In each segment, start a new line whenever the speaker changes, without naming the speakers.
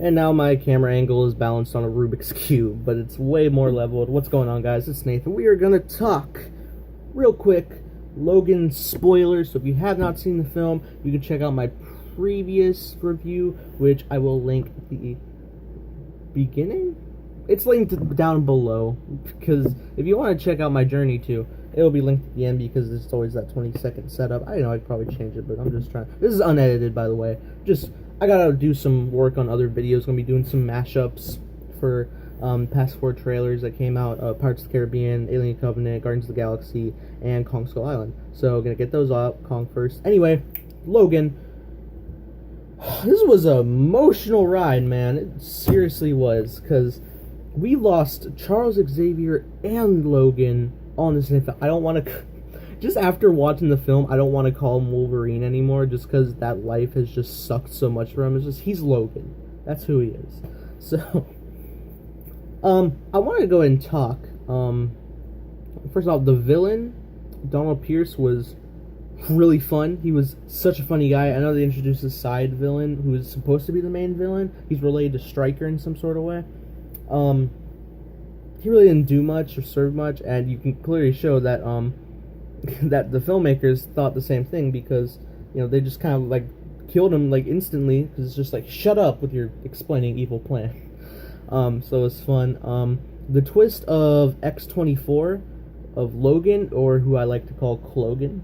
And now my camera angle is balanced on a Rubik's Cube, but it's way more leveled. What's going on, guys? It's Nathan. We are going to talk real quick Logan spoilers. So if you have not seen the film, you can check out my previous review, which I will link at the beginning. It's linked down below, because if you want to check out my journey too, it'll be linked at the end, because it's always that 20-second setup. I know I could probably change it, but I'm just trying. This is unedited, by the way. I gotta do some work on other videos. Gonna be doing some mashups for past 4 trailers that came out: Pirates of the Caribbean, Alien Covenant, Guardians of the Galaxy, and Kong Skull Island. So gonna get those up. Kong first. Anyway, Logan. This was an emotional ride, man. It seriously was, because we lost Charles Xavier and Logan on the same film. I don't want to... Just after watching the film, I don't want to call him Wolverine anymore, just because that life has just sucked so much for him. It's just, he's Logan. That's who he is. So, I want to go ahead and talk. First off, the villain, Donald Pierce, was really fun. He was such a funny guy. I know they introduced a side villain who is supposed to be the main villain. He's related to Stryker in some sort of way. He really didn't do much or serve much, and you can clearly show that that the filmmakers thought the same thing, because they just kind of like killed him like instantly, because it's just like, shut up with your explaining evil plan. So it was fun. The twist of X-24 of Logan, or who I like to call Clogan.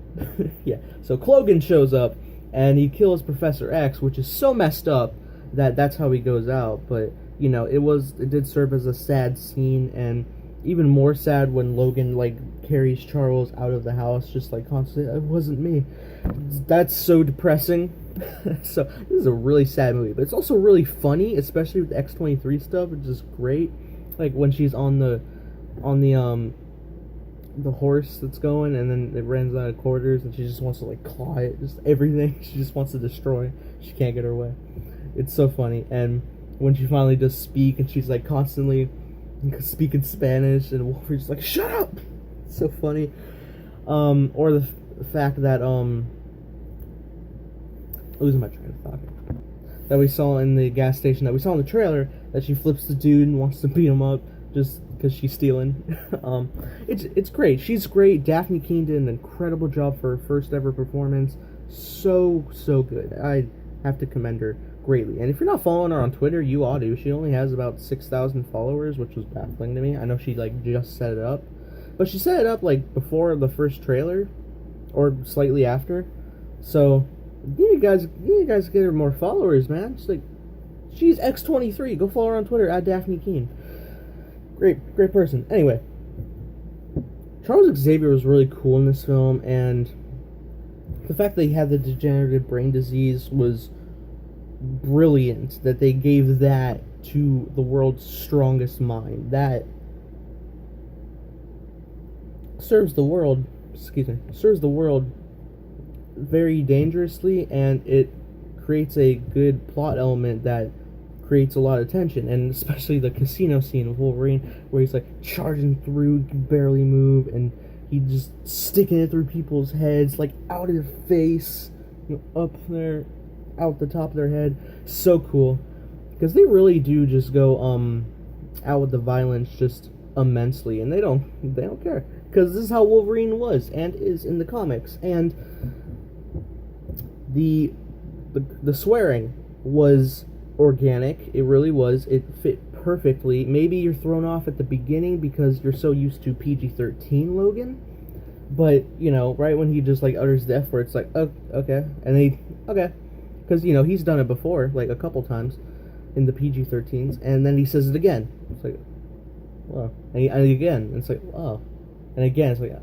Yeah, so Clogan shows up and he kills Professor X, which is so messed up that that's how he goes out. But it did serve as a sad scene, and even more sad when Logan like carries Charles out of the house, just like constantly, it wasn't me. That's so depressing. So this is a really sad movie, but it's also really funny, especially with the X-23 stuff, which is great. Like when she's on the horse that's going, and then it runs out of quarters, and she just wants to like claw it, just everything. She just wants to destroy. She can't get her way. It's so funny. And when she finally does speak, and she's like constantly speaking Spanish, and Wolverine's like, shut up. It's so funny. Or the fact that losing my train of thought, that we saw in the gas station, that we saw in the trailer, that she flips the dude and wants to beat him up just because she's stealing. It's great. She's great. Daphne Keane did an incredible job for her first ever performance. So good. I have to commend her greatly. And if you're not following her on Twitter, you ought to. She only has about 6,000 followers, which was baffling to me. I know she like just set it up, but she set it up like before the first trailer, or slightly after. So you guys get her more followers, man. She's X-23. Go follow her on Twitter at Daphne Keane. Great person. Anyway, Charles Xavier was really cool in this film, and the fact that he had the degenerative brain disease was brilliant. That they gave that to the world's strongest mind. That serves the world very dangerously, and it creates a good plot element that creates a lot of tension, and especially the casino scene of Wolverine, where he's like charging through, can barely move, and he's just sticking it through people's heads, like out of their face, up there, out the top of their head. So cool, because they really do just go out with the violence just immensely, and they don't care, because this is how Wolverine was and is in the comics. And the swearing was organic. It really was. It fit perfectly. Maybe you're thrown off at the beginning because you're so used to PG-13 Logan, but right when he just like utters the F word, it's like, oh, okay, and okay, because he's done it before, like a couple times in the PG-13s, and then he says it again. It's like, whoa, and again, and it's like, oh, and again, it's like,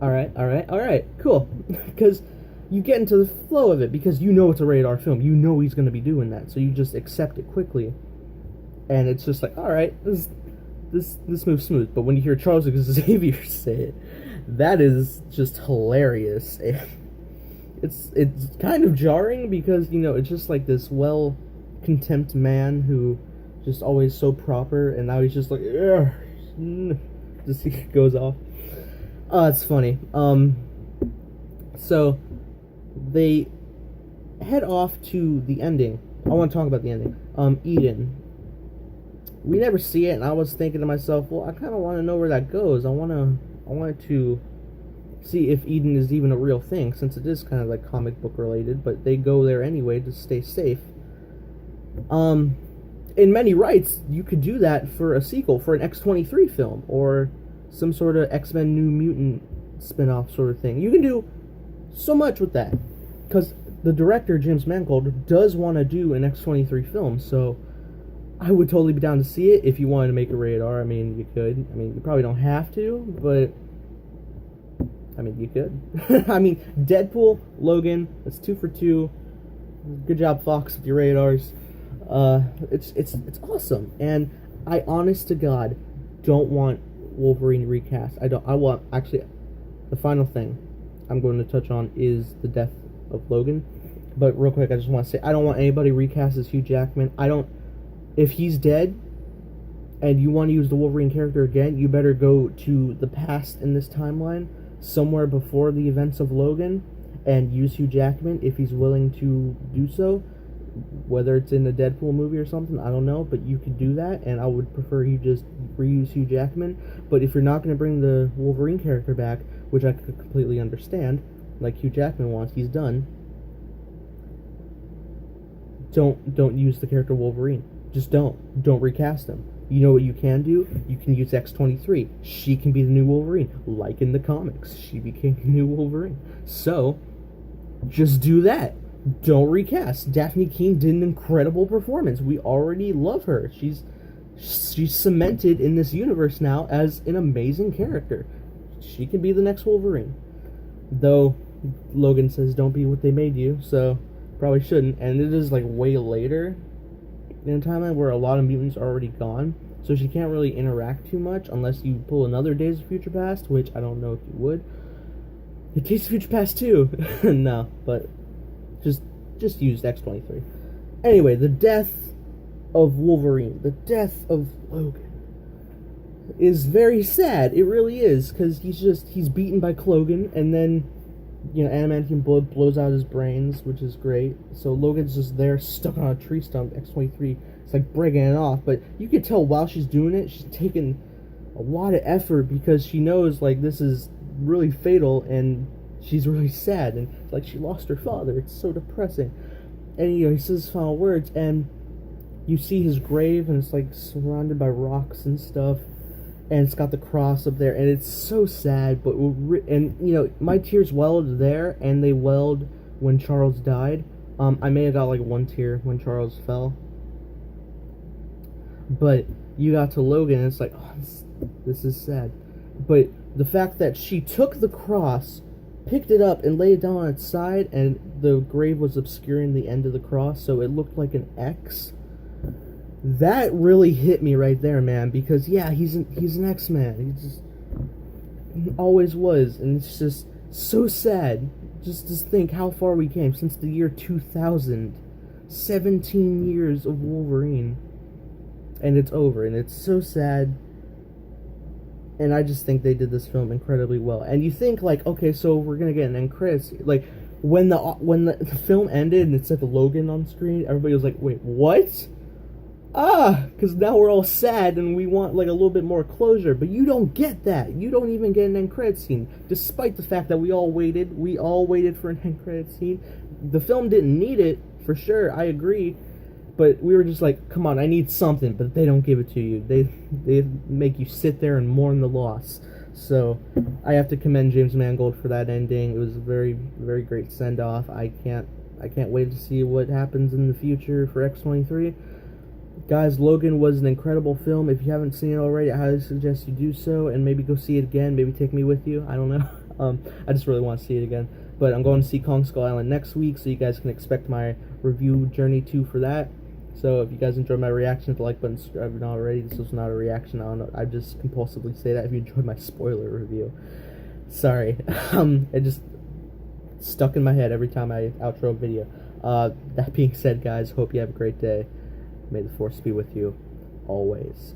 all right, cool, because you get into the flow of it, because it's a rated R film. He's going to be doing that, so you just accept it quickly, and it's just like, all right, this moves smooth. But when you hear Charles Xavier say it, that is just hilarious. And it's kind of jarring, because it's just like this contempt man who just always so proper, and now he's just like, just he goes off. Oh, it's funny. So they head off to the ending. I want to talk about the ending. Eden. We never see it, and I was thinking to myself, well, I kind of want to know where that goes. I wanted to see if Eden is even a real thing, since it is kind of like comic book related, but they go there anyway to stay safe. In many rights, you could do that for a sequel, for an X-23 film, or some sort of X-Men New Mutant spin-off sort of thing. You can do so much with that, because the director, James Mangold, does want to do an X-23 film, so I would totally be down to see it if you wanted to make a rated R. I mean, you could. I mean, you probably don't have to, but I mean, you could. I mean, Deadpool, Logan, that's 2 for 2. Good job, Fox, with your rated Rs. It's awesome, and I, honest to God, don't want Wolverine recast. I want, actually, the final thing I'm going to touch on is the death of Logan. But real quick, I just want to say, I don't want anybody recast as Hugh Jackman. If he's dead, and you want to use the Wolverine character again, you better go to the past in this timeline, somewhere before the events of Logan, and use Hugh Jackman if he's willing to do so. Whether it's in a Deadpool movie or something, I don't know, but you could do that, and I would prefer you just reuse Hugh Jackman. But if you're not going to bring the Wolverine character back, which I could completely understand, like Hugh Jackman wants, he's done, don't use the character Wolverine. Just don't recast him. You know what you can do? You can use X-23. She can be the new Wolverine, like in the comics. She became the new Wolverine. So, just do that. Don't recast. Daphne Keane did an incredible performance. We already love her. She's cemented in this universe now as an amazing character. She can be the next Wolverine. Though, Logan says don't be what they made you, so probably shouldn't. And it is like way later in a timeline where a lot of mutants are already gone, so she can't really interact too much unless you pull another Days of Future Past, which I don't know if you would. The Days of Future Past 2. No, but just used X-23. Anyway, the death of Wolverine, the death of Logan, is very sad. It really is, because he's beaten by Clogan, and then, you know, adamantium blood blows out his brains, which is great. So Logan's just there, stuck on a tree stump. X-23, it's like breaking it off, but you can tell while she's doing it, she's taking a lot of effort, because she knows, like, this is really fatal, and she's really sad, and it's like she lost her father. It's so depressing. And, you know, he says his final words, and you see his grave, and it's like surrounded by rocks and stuff, and it's got the cross up there, and it's so sad. But and, you know, my tears welled there, and they welled when Charles died. I may have got like one tear when Charles fell, but you got to Logan, and it's like, oh, this is sad. But the fact that she took the cross, picked it up, and laid it down on its side, and the grave was obscuring the end of the cross, so it looked like an X. That really hit me right there, man, because, yeah, he's an X-Man. He always was, and it's just so sad just to think how far we came since the year 2000. 17 years of Wolverine, and it's over, and it's so sad. And I just think they did this film incredibly well. And you think, like, okay, so we're gonna get an end credits. Like, when the film ended and it said the Logan on screen, everybody was like, wait, what? Because now we're all sad and we want, like, a little bit more closure. But you don't get that. You don't even get an end credit scene, despite the fact that we all waited. We all waited for an end credit scene. The film didn't need it, for sure, I agree. But we were just like, come on, I need something. But they don't give it to you. They make you sit there and mourn the loss. So I have to commend James Mangold for that ending. It was a very, very great send-off. I can't wait to see what happens in the future for X-23. Guys, Logan was an incredible film. If you haven't seen it already, I highly suggest you do so, and maybe go see it again. Maybe take me with you. I don't know. I just really want to see it again. But I'm going to see Kong Skull Island next week, so you guys can expect my review journey 2 for that. So if you guys enjoyed my reaction, hit the like button, subscribe if not already. This was not a reaction. I don't know. I just compulsively say that if you enjoyed my spoiler review. Sorry. It just stuck in my head every time I outro a video. That being said, guys, hope you have a great day. May the force be with you always.